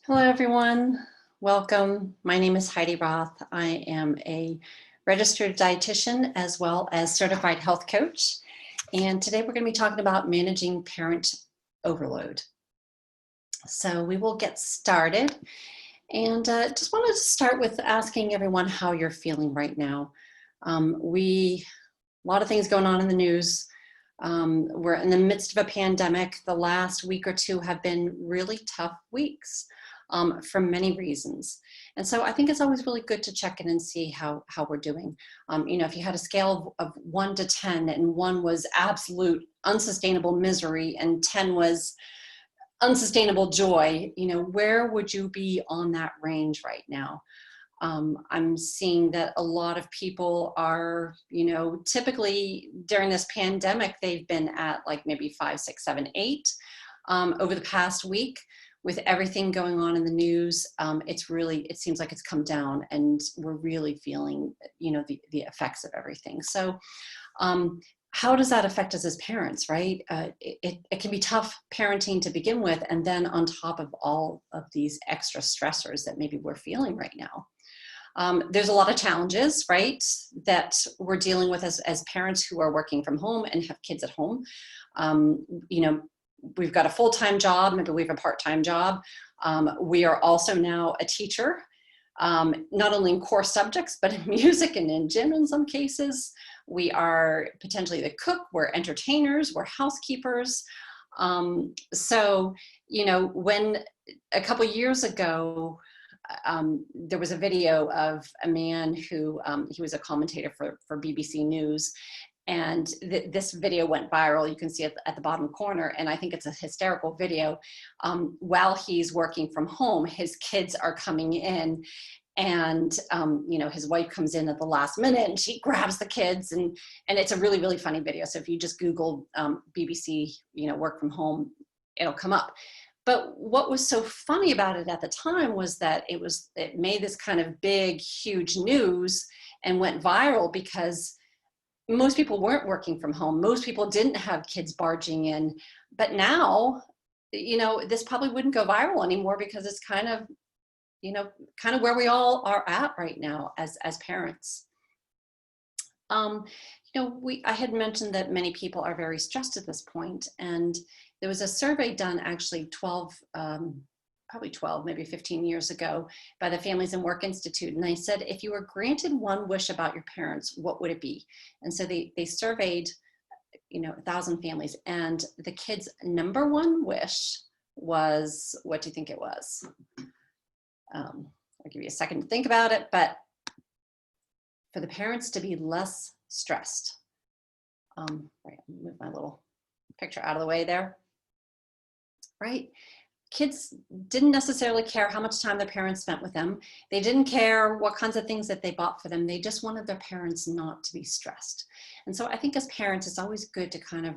Hello, everyone. Welcome. My name is Heidi Roth. I am a registered dietitian as well as certified health coach. And today we're going to be talking about managing parent overload. So we will get started. And just wanted to start with asking everyone how you're feeling right now. A lot of things going on in the news. We're in the midst of a pandemic. The last week or two have been really tough weeks. For many reasons. And so I think it's always really good to check in and see how we're doing. If you had a scale of 1 to 10 and 1 was absolute unsustainable misery and 10 was unsustainable joy, where would you be on that range right now? I'm seeing that a lot of people are, typically during this pandemic, they've been at like maybe 5, 6, 7, 8 over the past week. With everything going on in the news, it seems like it's come down and we're really feeling, the effects of everything. So how does that affect us as parents, right? It can be tough parenting to begin with, and then on top of all of these extra stressors that maybe we're feeling right now. There's a lot of challenges, right, that we're dealing with as parents who are working from home and have kids at home. We've got a full-time job, maybe we have a part-time job. We are also now a teacher, not only in core subjects, but in music and in gym in some cases. We are potentially the cook, we're entertainers, we're housekeepers. When a couple years ago, there was a video of a man who, he was a commentator for BBC News, and this video went viral. You can see it at the bottom corner, and I think it's a hysterical video. While he's working from home, his kids are coming in, and his wife comes in at the last minute, and she grabs the kids, and it's a really, really funny video. So if you just Google BBC, work from home, it'll come up. But what was so funny about it at the time was that it made this kind of big, huge news and went viral because most people weren't working from home. Most people didn't have kids barging in. But now, this probably wouldn't go viral anymore because it's kind of where we all are at right now as parents. I had mentioned that many people are very stressed at this point, and there was a survey done actually probably 12, maybe 15 years ago by the Families and Work Institute. And they said, if you were granted one wish about your parents, what would it be? And so they surveyed, 1,000 families, and the kids' number one wish was, what do you think it was? I'll give you a second to think about it, but for the parents to be less stressed. Right, move my little picture out of the way there. Right? Kids didn't necessarily care how much time their parents spent with them. They didn't care what kinds of things that they bought for them. They just wanted their parents not to be stressed. And so I think as parents, it's always good to kind of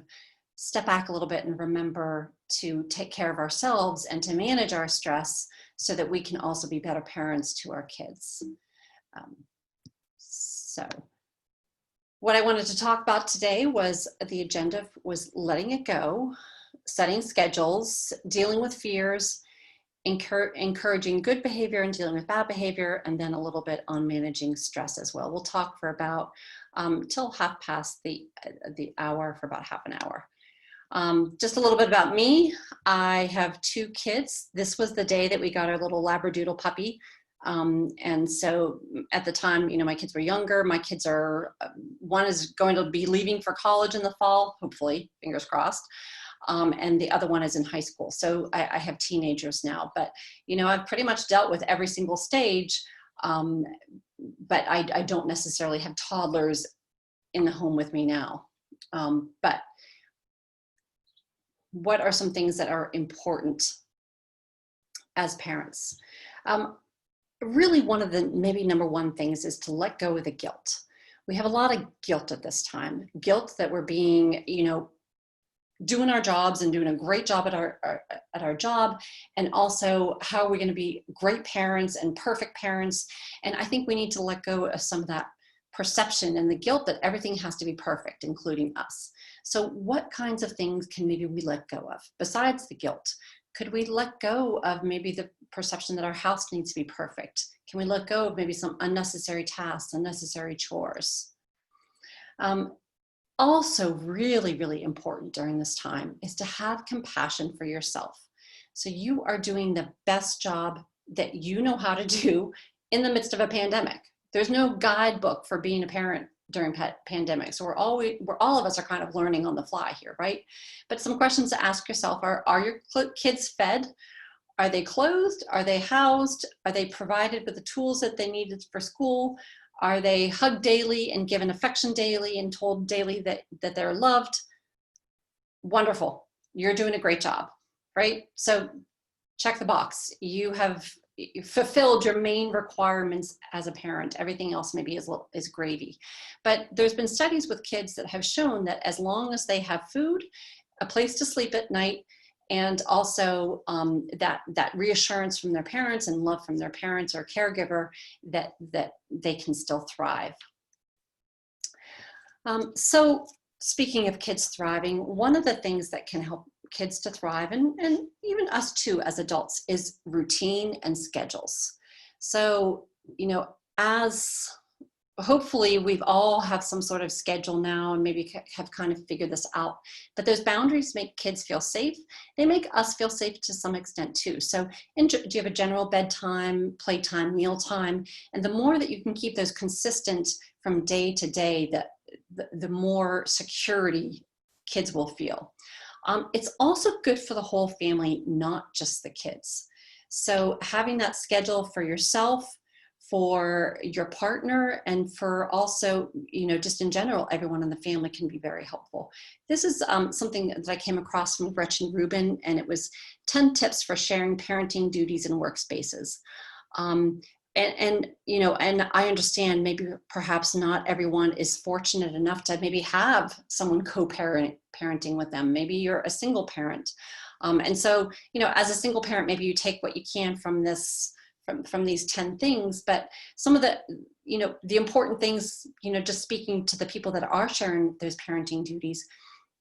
step back a little bit and remember to take care of ourselves and to manage our stress so that we can also be better parents to our kids. So what I wanted to talk about today was the agenda was letting it go, setting schedules, dealing with fears, encouraging good behavior and dealing with bad behavior, and then a little bit on managing stress as well. We'll talk for about till half past the hour, for about half an hour. Just a little bit about me. I have 2 kids. This was the day that we got our little Labradoodle puppy. And so at the time, my kids were younger. My kids one is going to be leaving for college in the fall, hopefully, fingers crossed. And the other one is in high school. So I have teenagers now, but, I've pretty much dealt with every single stage. But I don't necessarily have toddlers in the home with me now. But what are some things that are important as parents? Really, one of the maybe number one things is to let go of the guilt. We have a lot of guilt at this time. Guilt that we're being, doing our jobs and doing a great job at our job, and also how are we going to be great parents and perfect parents. And I think we need to let go of some of that perception and the guilt that everything has to be perfect, including us. So what kinds of things can maybe we let go of besides the guilt? Could we let go of maybe the perception that our house needs to be perfect? Can we let go of maybe some unnecessary tasks, unnecessary chores? Also really, really important during this time is to have compassion for yourself. So you are doing the best job that you know how to do in the midst of a pandemic. There's no guidebook for being a parent during pandemics. So we're all of us are kind of learning on the fly here, right? But some questions to ask yourself are your kids fed? Are they clothed? Are they housed? Are they provided with the tools that they needed for school? Are they hugged daily and given affection daily and told daily that they're loved? Wonderful. You're doing a great job, right? So check the box. You have fulfilled your main requirements as a parent. Everything else maybe is gravy. But there's been studies with kids that have shown that as long as they have food, a place to sleep at night, and also that reassurance from their parents and love from their parents or caregiver, that they can still thrive. So speaking of kids thriving, one of the things that can help kids to thrive, and even us too as adults, is routine and schedules. So, as hopefully we've all have some sort of schedule now and maybe have kind of figured this out, but those boundaries make kids feel safe. They make us feel safe to some extent too. So do you have a general bedtime, playtime, mealtime? And the more that you can keep those consistent from day to day, the more security kids will feel. It's also good for the whole family, not just the kids. So having that schedule for yourself, for your partner, and for also, just in general, everyone in the family can be very helpful. This is something that I came across from Gretchen Rubin, and it was 10 tips for sharing parenting duties in workspaces. And I understand maybe perhaps not everyone is fortunate enough to maybe have someone co-parenting with them. Maybe you're a single parent. And so, as a single parent, maybe you take what you can from this, from these 10 things, but some of the, the important things, just speaking to the people that are sharing those parenting duties,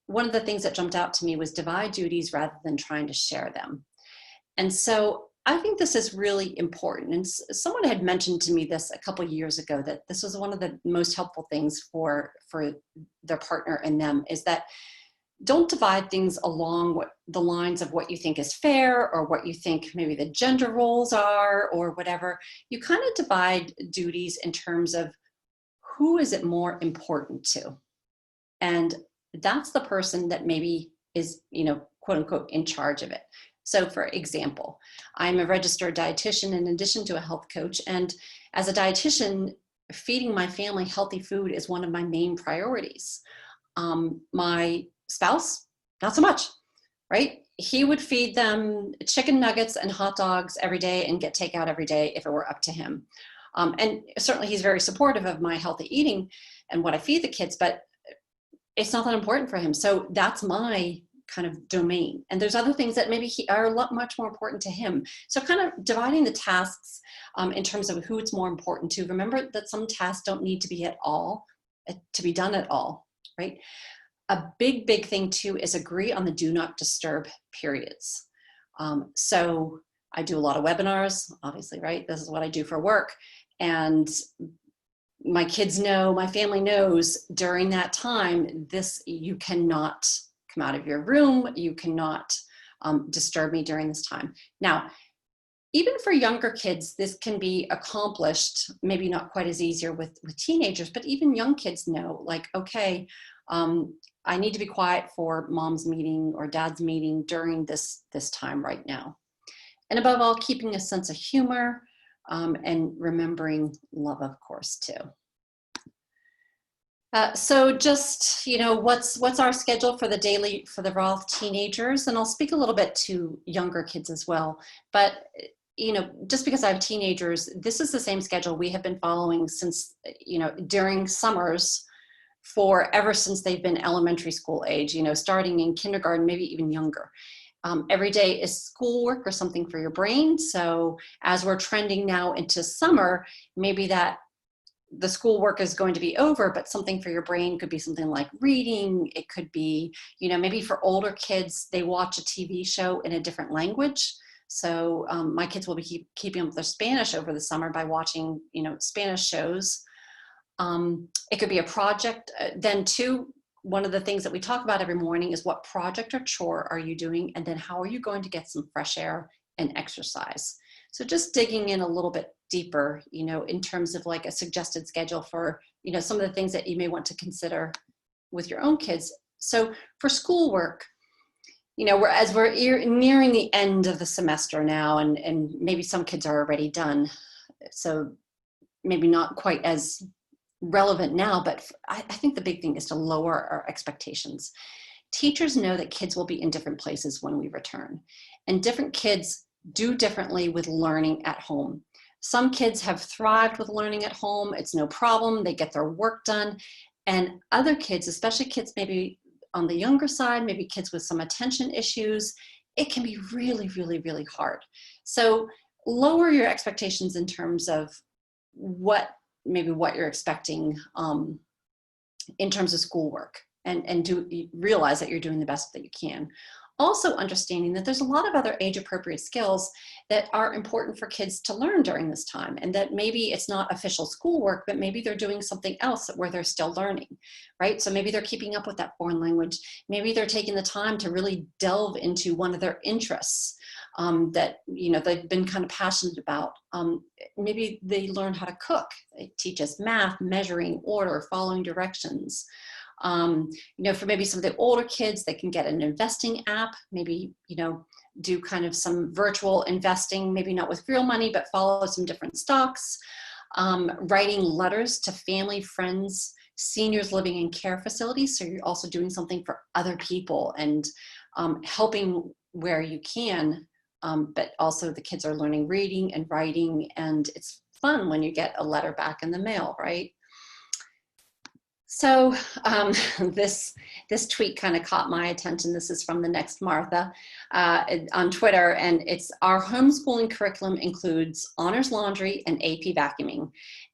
one of the things that jumped out to me was divide duties rather than trying to share them. And so I think this is really important. And someone had mentioned to me this a couple of years ago, that this was one of the most helpful things for their partner and them, is that don't divide things along the lines of what you think is fair or what you think maybe the gender roles are or whatever. You kind of divide duties in terms of who is it more important to. And that's the person that maybe is, quote unquote, in charge of it. So for example, I'm a registered dietitian in addition to a health coach. And as a dietitian, feeding my family healthy food is one of my main priorities. My spouse, not so much, right? He would feed them chicken nuggets and hot dogs every day and get takeout every day if it were up to him. And certainly he's very supportive of my healthy eating and what I feed the kids, but it's not that important for him. So that's my kind of domain. And there's other things that maybe are much more important to him. So kind of dividing the tasks in terms of who it's more important to. Remember that some tasks don't need to be done at all, right? A big thing too is agree on the do not disturb periods. So I do a lot of webinars, obviously, right? This is what I do for work. And my kids know, my family knows during that time, you cannot come out of your room. You cannot disturb me during this time. Now, even for younger kids, this can be accomplished, maybe not quite as easier with teenagers, but even young kids know, like, okay, I need to be quiet for mom's meeting or dad's meeting during this time right now. And above all, keeping a sense of humor and remembering love, of course, too. So just, what's our schedule for the Roth teenagers? And I'll speak a little bit to younger kids as well. But, just because I have teenagers, this is the same schedule we have been following since, during summers ever since they've been elementary school age, starting in kindergarten, maybe even younger. Every day is schoolwork or something for your brain. So as we're trending now into summer, maybe that the schoolwork is going to be over, but something for your brain could be something like reading. It could be, maybe for older kids, they watch a TV show in a different language. So my kids will be keeping up with their Spanish over the summer by watching, Spanish shows. It could be a project. Then too, one of the things that we talk about every morning is what project or chore are you doing? And then how are you going to get some fresh air and exercise? So just digging in a little bit deeper, in terms of like a suggested schedule for, some of the things that you may want to consider with your own kids. So for schoolwork, we're nearing the end of the semester now, and maybe some kids are already done. So maybe not quite as relevant now, but I think the big thing is to lower our expectations. Teachers know that kids will be in different places when we return, and different kids do differently with learning at home. Some kids have thrived with learning at home. It's no problem. They get their work done. And other kids, especially kids maybe on the younger side, maybe kids with some attention issues, it can be really, really, really hard. So lower your expectations in terms of what you're expecting in terms of schoolwork, and do realize that you're doing the best that you can. Also understanding that there's a lot of other age-appropriate skills that are important for kids to learn during this time, and that maybe it's not official schoolwork, but maybe they're doing something else where they're still learning, right? So maybe they're keeping up with that foreign language. Maybe they're taking the time to really delve into one of their interests that they've been kind of passionate about. Maybe they learn how to cook. It teaches math, measuring, order, following directions. For maybe some of the older kids, they can get an investing app, maybe, do kind of some virtual investing, maybe not with real money, but follow some different stocks. Writing letters to family, friends, seniors living in care facilities. So you're also doing something for other people and helping where you can, but also the kids are learning reading and writing, and it's fun when you get a letter back in the mail, right? So this tweet kind of caught my attention. This is from the Next Martha on Twitter, and it's: our homeschooling curriculum includes honors laundry and AP vacuuming,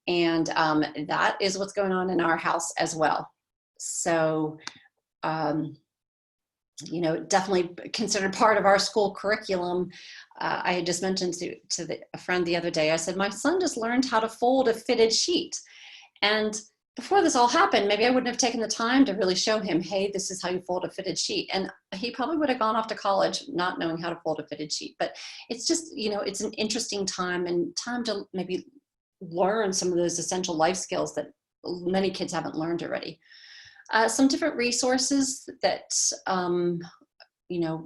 and that is what's going on in our house as well. So definitely considered part of our school curriculum. I had just mentioned to a friend the other day, I said, my son just learned how to fold a fitted sheet. And before this all happened, maybe I wouldn't have taken the time to really show him, hey, this is how you fold a fitted sheet. And he probably would have gone off to college not knowing how to fold a fitted sheet. But it's just, it's an interesting time, and time to maybe learn some of those essential life skills that many kids haven't learned already. Some different resources that,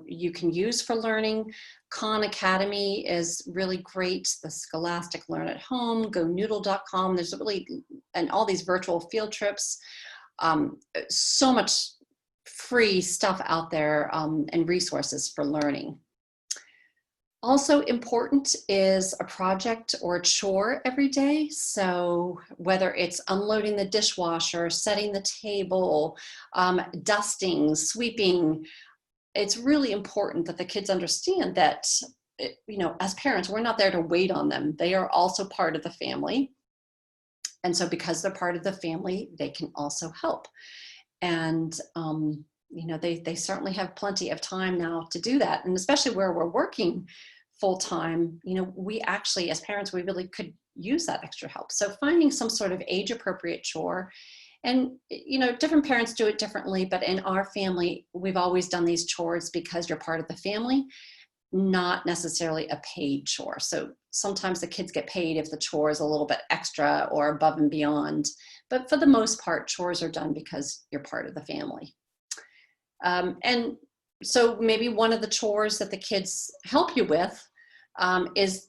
you can use for learning. Khan Academy is really great. The Scholastic Learn at Home, GoNoodle.com. There's and all these virtual field trips. So much free stuff out there and resources for learning. Also important is a project or a chore every day. So whether it's unloading the dishwasher, setting the table, dusting, sweeping, it's really important that the kids understand that, as parents, we're not there to wait on them. They are also part of the family. And so because they're part of the family, they can also help. And, they certainly have plenty of time now to do that. And especially where we're working full time, we actually, as parents, we really could use that extra help. So finding some sort of age appropriate chore. And, different parents do it differently, but in our family, we've always done these chores because you're part of the family, not necessarily a paid chore. So sometimes the kids get paid if the chore is a little bit extra or above and beyond. But for the most part, chores are done because you're part of the family. And so maybe one of the chores that the kids help you with is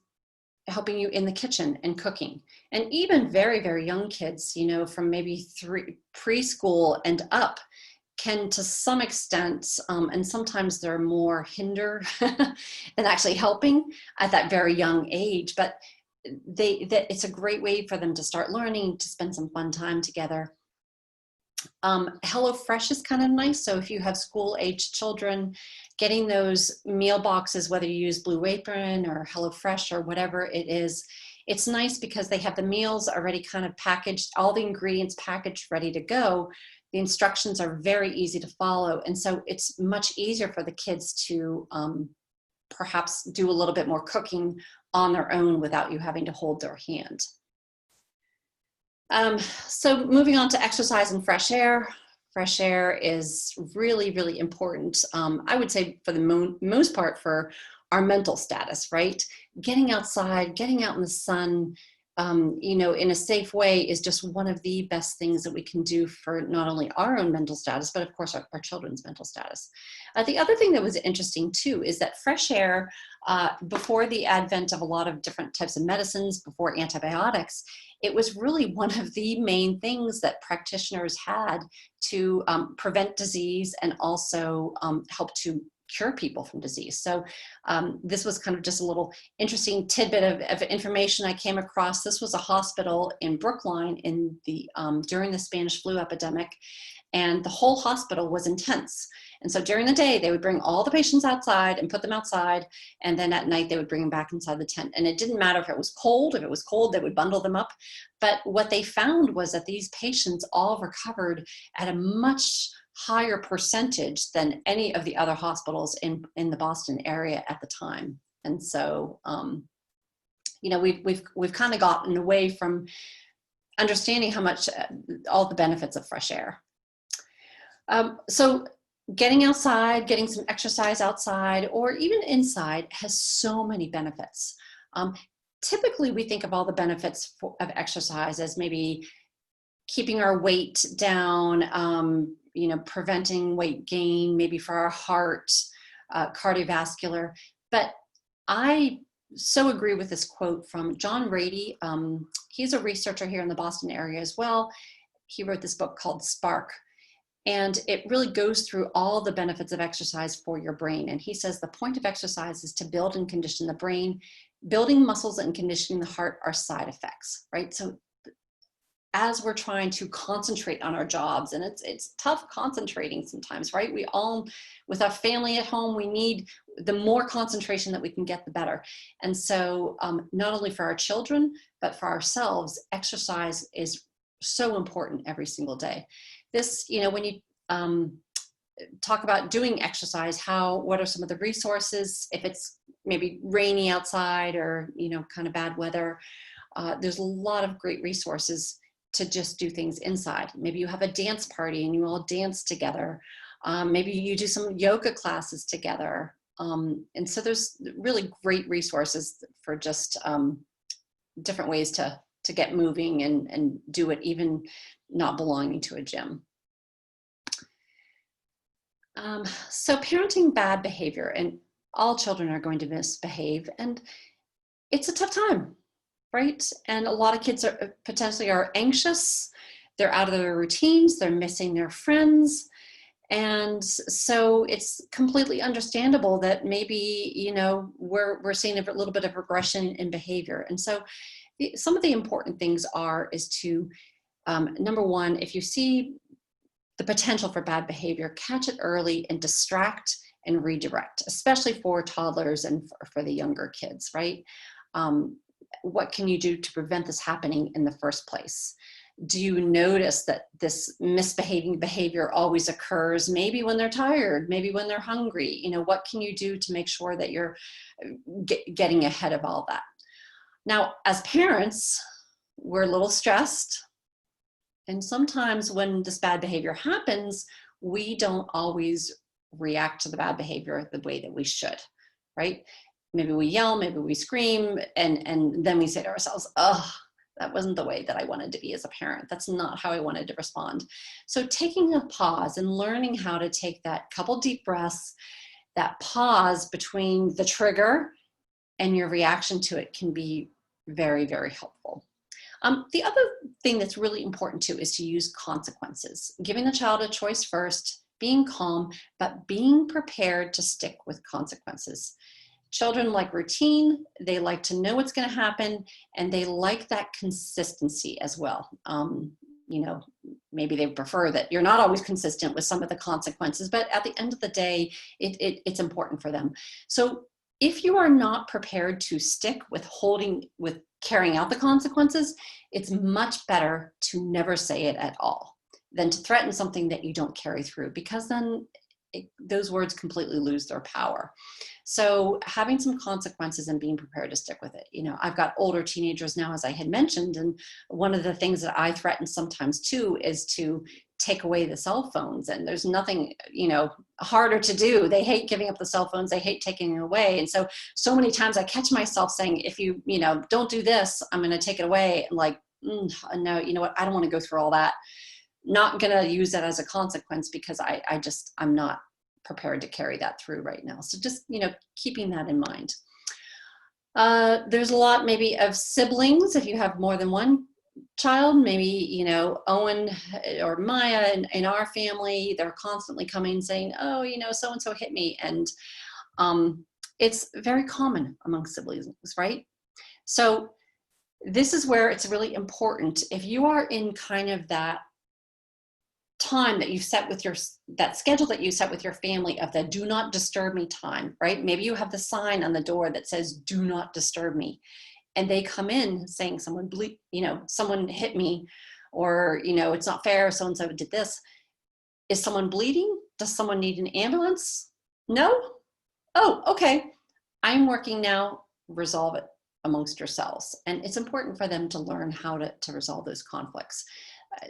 helping you in the kitchen and cooking. And even very, very young kids, from maybe preschool and up, can to some extent, and sometimes they're more hinder than actually helping at that very young age, but it's a great way for them to start learning, to spend some fun time together. HelloFresh is kind of nice. So if you have school-aged children, getting those meal boxes, whether you use Blue Apron or HelloFresh or whatever it is, it's nice because they have the meals already kind of packaged, all the ingredients packaged, ready to go. The instructions are very easy to follow. And so it's much easier for the kids to perhaps do a little bit more cooking on their own without you having to hold their hand. So moving on to exercise and fresh air. Fresh air is really, really important. I would say for the most part for our mental status, right? Getting outside, getting out in the sun, in a safe way is just one of the best things that we can do for not only our own mental status, but of course our children's mental status. The other thing that was interesting too is that fresh air, before the advent of a lot of different types of medicines, before antibiotics, it was really one of the main things that practitioners had to prevent disease and also help to cure people from disease. So this was kind of just a little interesting tidbit of information I came across. This was a hospital in Brookline during the Spanish flu epidemic, and the whole hospital was in tents. And so during the day, they would bring all the patients outside and put them outside, and then at night they would bring them back inside the tent. And it didn't matter if it was cold. If it was cold, they would bundle them up. But what they found was that these patients all recovered at a much higher percentage than any of the other hospitals in the Boston area at the time. And so, we've kind of gotten away from understanding how much all the benefits of fresh air. So getting outside, getting some exercise outside or even inside has so many benefits. Typically, we think of all the benefits of exercise as maybe keeping our weight down, preventing weight gain, maybe for our heart, cardiovascular. But I so agree with this quote from John Rady. He's a researcher here in the Boston area as well. He wrote this book called Spark. And it really goes through all the benefits of exercise for your brain. And he says the point of exercise is to build and condition the brain. Building muscles and conditioning the heart are side effects, right? So as we're trying to concentrate on our jobs, and it's tough concentrating sometimes, right? We all, with our family at home, we need the more concentration that we can get, the better. And so not only for our children, but for ourselves, exercise is so important every single day. This, when you talk about doing exercise, what are some of the resources? If it's maybe rainy outside or, kind of bad weather, there's a lot of great resources to just do things inside. Maybe you have a dance party and you all dance together. Maybe you do some yoga classes together. And so there's really great resources for just different ways to get moving and do it even not belonging to a gym. So parenting bad behavior, and all children are going to misbehave, and it's a tough time, right? And a lot of kids are potentially anxious. They're out of their routines. They're missing their friends. And so it's completely understandable that maybe, we're seeing a little bit of regression in behavior. And so some of the important things is to, number one, if you see the potential for bad behavior, catch it early and distract and redirect, especially for toddlers and for the younger kids, right? What can you do to prevent this happening in the first place? Do you notice that this misbehaving behavior always occurs, maybe when they're tired, maybe when they're hungry? What can you do to make sure that you're getting ahead of all that? Now, as parents, we're a little stressed. And sometimes when this bad behavior happens, we don't always react to the bad behavior the way that we should, right? Maybe we yell, maybe we scream, and then we say to ourselves, oh, that wasn't the way that I wanted to be as a parent. That's not how I wanted to respond. So taking a pause and learning how to take that couple deep breaths, that pause between the trigger and your reaction to it can be very, very helpful. The other thing that's really important too is to use consequences, giving the child a choice first, being calm, but being prepared to stick with consequences. Children like routine, they like to know what's going to happen, and they like that consistency as well. Maybe they prefer that you're not always consistent with some of the consequences, but at the end of the day, it's important for them. So if you are not prepared to stick with carrying out the consequences, it's much better to never say it at all than to threaten something that you don't carry through, because then those words completely lose their power. So having some consequences and being prepared to stick with it. You know, I've got older teenagers now, as I had mentioned, and one of the things that I threaten sometimes too is to take away the cell phones. And there's nothing, you know, harder to do. They hate giving up the cell phones. They hate taking it away. And so many times I catch myself saying, if you know, don't do this, I'm going to take it away. And like, no, you know what? I don't want to go through all that. Not going to use that as a consequence, because I'm not prepared to carry that through right now. So just, you know, keeping that in mind. There's a lot maybe of siblings. If you have more than one child, maybe, you know, Owen or Maya in our family, they're constantly coming saying, oh, you know, so-and-so hit me. And it's very common among siblings, right? So this is where it's really important. If you are in kind of that time that you set with that schedule that you set with your family of the do not disturb me time, right? Maybe you have the sign on the door that says, do not disturb me. And they come in saying someone hit me, or, you know, it's not fair, so-and-so did this. Is someone bleeding? Does someone need an ambulance? No? Oh, okay. I'm working now, resolve it amongst yourselves. And it's important for them to learn how to resolve those conflicts.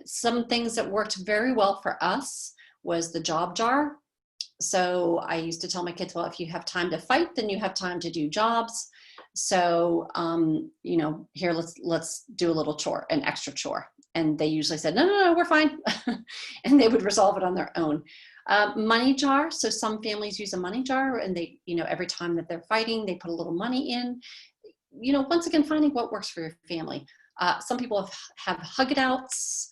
Some things that worked very well for us was the job jar. So I used to tell my kids, well, if you have time to fight, then you have time to do jobs. So, you know, here, let's do a little chore, an extra chore. And they usually said, no, we're fine. And they would resolve it on their own. Money jar. So some families use a money jar, and they, you know, every time that they're fighting, they put a little money in. You know, once again, finding what works for your family. Some people have hug it outs.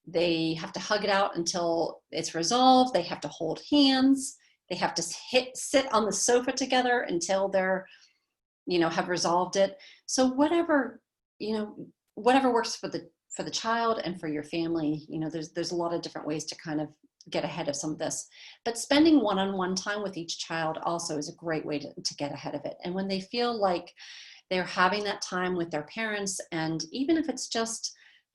They have to hug it out until it's resolved. They have to hold hands. They have to sit on the sofa together until they're, you know, have resolved it. So whatever, you know, whatever works for the child and for your family, you know, there's a lot of different ways to kind of get ahead of some of this. But spending one-on-one time with each child also is a great way to get ahead of it. And when they feel like they're having that time with their parents, and even if it's just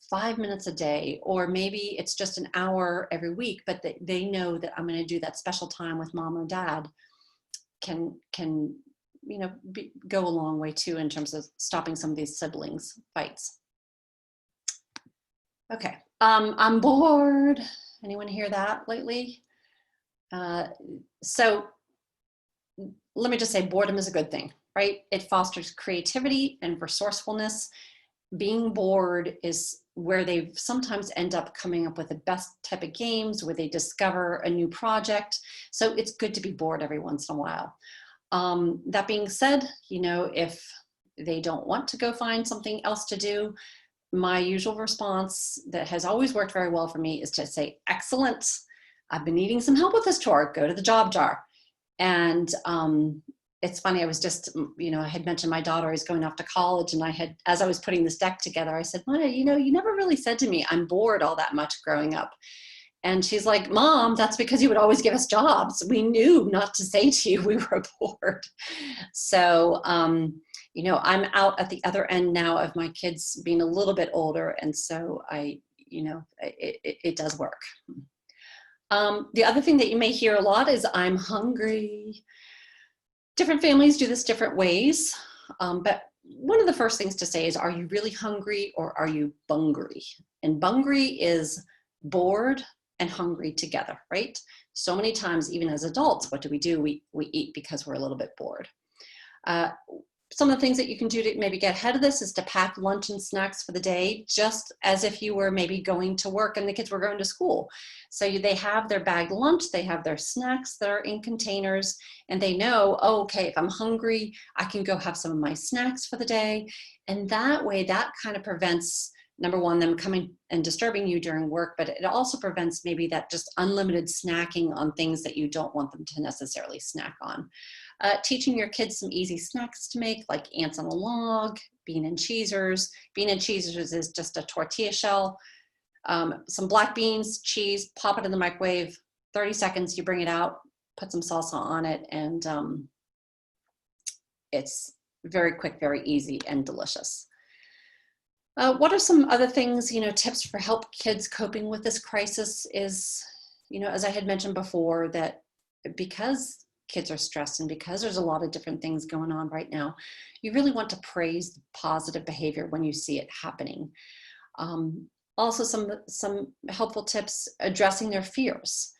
5 minutes a day, or maybe it's just an hour every week, but they know that I'm going to do that special time with mom or dad, can you know, go a long way too in terms of stopping some of these siblings fights. Okay, I'm bored. Anyone hear that lately? So let me just say, boredom is a good thing, right? It fosters creativity and resourcefulness. Being bored is where they sometimes end up coming up with the best type of games, where they discover a new project. So it's good to be bored every once in a while. That being said, you know, if they don't want to go find something else to do, my usual response that has always worked very well for me is to say, excellent, I've been needing some help with this chore, go to the job jar. And it's funny, I was just, you know, I had mentioned my daughter is going off to college, and as I was putting this deck together, I said, Maya, you know, you never really said to me, I'm bored all that much growing up. And she's like, Mom, that's because you would always give us jobs. We knew not to say to you we were bored. So, you know, I'm out at the other end now of my kids being a little bit older. And so you know, it does work. The other thing that you may hear a lot is I'm hungry. Different families do this different ways. But one of the first things to say is, are you really hungry, or are you bungry? And bungry is bored and hungry together, right? So many times, even as adults, what do? We eat because we're a little bit bored. Some of the things that you can do to maybe get ahead of this is to pack lunch and snacks for the day, just as if you were maybe going to work and the kids were going to school. So they have their bagged lunch, they have their snacks that are in containers, and they know, oh, okay, if I'm hungry, I can go have some of my snacks for the day. And that way, that kind of prevents, number one, them coming and disturbing you during work, but it also prevents maybe that just unlimited snacking on things that you don't want them to necessarily snack on. Teaching your kids some easy snacks to make, like ants on a log, bean and cheesers. Bean and cheesers is just a tortilla shell, some black beans, cheese, pop it in the microwave, 30 seconds, you bring it out, put some salsa on it, and it's very quick, very easy, and delicious. What are some other things, tips for help kids coping with this crisis is, as I had mentioned before, that because kids are stressed and because there's a lot of different things going on right now, you really want to praise the positive behavior when you see it happening. Um, Also, some helpful tips addressing their fears,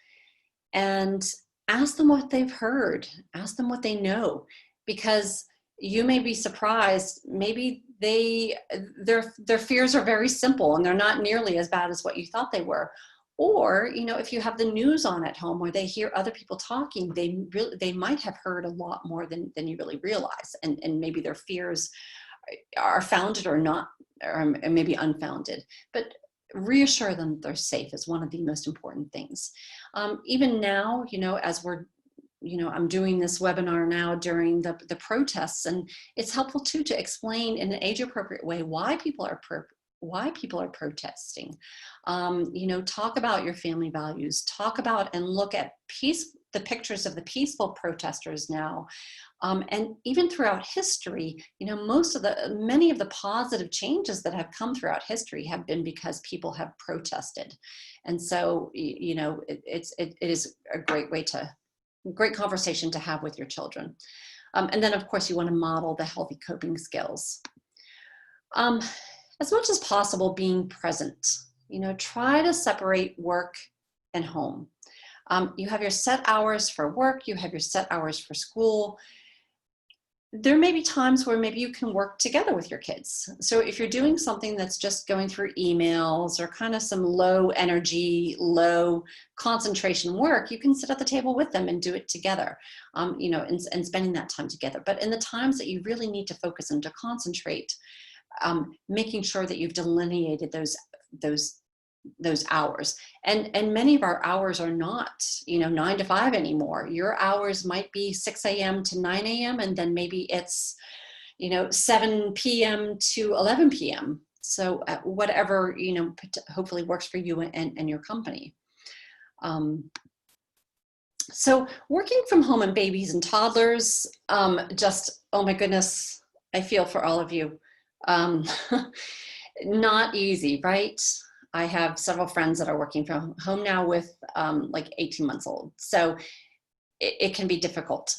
and ask them what they've heard, ask them what they know, because you may be surprised. Maybe their fears are very simple and they're not nearly as bad as what you thought they were. Or, if you have the news on at home or they hear other people talking, they might have heard a lot more than you really realize, and maybe their fears are founded or not, or maybe unfounded. But reassure them that they're safe is one of the most important things. Even now, as I'm doing this webinar now during the protests, and it's helpful too to explain in an age-appropriate way why people are protesting. Talk about your family values, talk about and look at the pictures of the peaceful protesters now. And even throughout history, many of the positive changes that have come throughout history have been because people have protested. And so, it is a great conversation to have with your children. And then of course you want to model the healthy coping skills. As much as possible, being present, try to separate work and home. You have your set hours for work, you have your set hours for school. There may be times where maybe you can work together with your kids. So if you're doing something that's just going through emails or kind of some low energy, low concentration work, you can sit at the table with them and do it together, and spending that time together. But in the times that you really need to focus and to concentrate, making sure that you've delineated those hours. And many of our hours are not 9 to 5 anymore. Your hours might be 6 a.m. to 9 a.m. and then maybe it's 7 p.m. to 11 p.m. So whatever hopefully works for you and your company. So working from home and babies and toddlers, oh my goodness, I feel for all of you. Not easy, right? I have several friends that are working from home now with like 18 months old. So it can be difficult.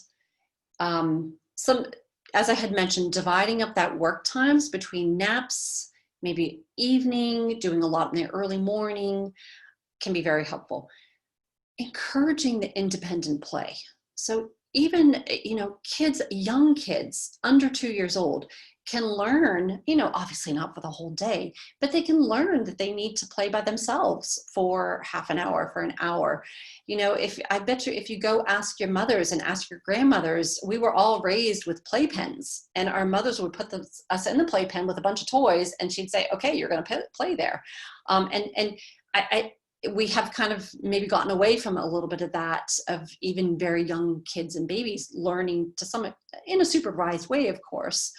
As I had mentioned, dividing up that work times between naps, maybe evening, doing a lot in the early morning can be very helpful. Encouraging the independent play. So even, young kids under 2 years old can learn, obviously not for the whole day, but they can learn that they need to play by themselves for half an hour, for an hour. I bet you if you go ask your mothers and ask your grandmothers, we were all raised with playpens, and our mothers would put us in the playpen with a bunch of toys, and she'd say, okay, you're going to play there. We have kind of maybe gotten away from a little bit of that, of even very young kids and babies learning in a supervised way, of course,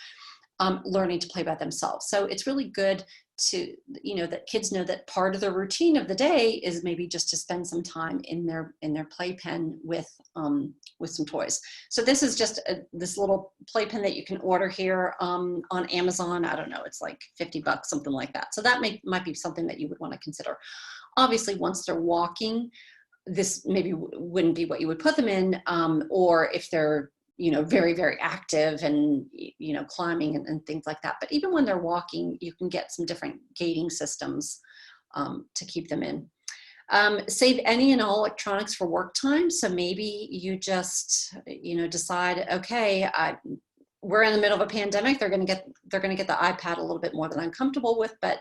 learning to play by themselves. So it's really good to, that kids know that part of the routine of the day is maybe just to spend some time in their playpen with some toys. So this is just this little playpen that you can order here on Amazon. I don't know, it's like $50, something like that. So that might be something that you would want to consider. Obviously, once they're walking, this maybe wouldn't be what you would put them in, or if they're very, very active and, climbing and things like that. But even when they're walking, you can get some different gating systems to keep them in. Save any and all electronics for work time. So maybe you just, decide, okay, we're in the middle of a pandemic. They're going to get the iPad a little bit more than I'm comfortable with, but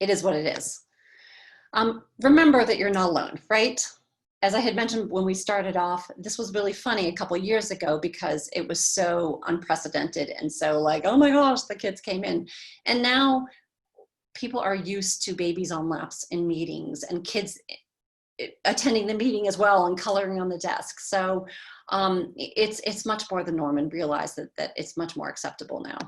it is what it is. Remember that you're not alone, right? As I had mentioned when we started off, this was really funny a couple of years ago because it was so unprecedented and so like, oh my gosh, the kids came in. And now people are used to babies on laps in meetings and kids attending the meeting as well and coloring on the desk. So it's much more the norm, and realize that it's much more acceptable now.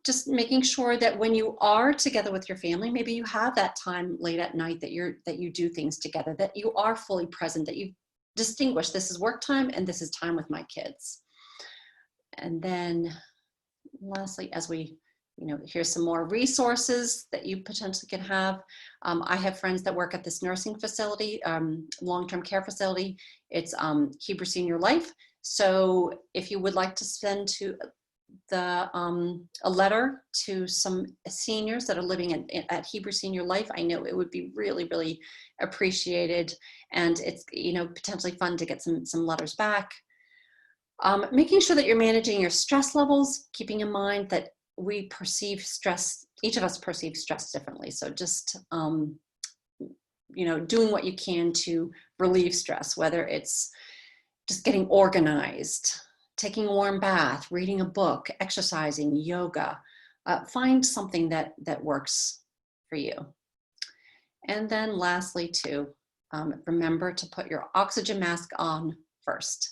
Just making sure that when you are together with your family, maybe you have that time late at night that you do things together, that you are fully present, that you distinguish, this is work time and this is time with my kids. And then lastly, as we, here's some more resources that you potentially can have. I have friends that work at this nursing facility, long-term care facility. It's Hebrew Senior Life. So if you would like to send a letter to some seniors that are living at Hebrew Senior Life, I know it would be really, really appreciated. And it's, potentially fun to get some letters back. Making sure that you're managing your stress levels, keeping in mind that we perceive stress, each of us perceive stress differently. So just, doing what you can to relieve stress, whether it's just getting organized, taking a warm bath, reading a book, exercising, yoga. Find something that works for you. And then lastly, too, remember to put your oxygen mask on first.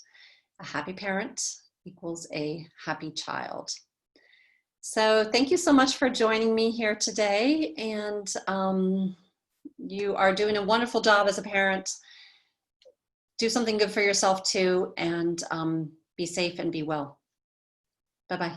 A happy parent equals a happy child. So thank you so much for joining me here today. And you are doing a wonderful job as a parent. Do something good for yourself too, and be safe and be well. Bye-bye.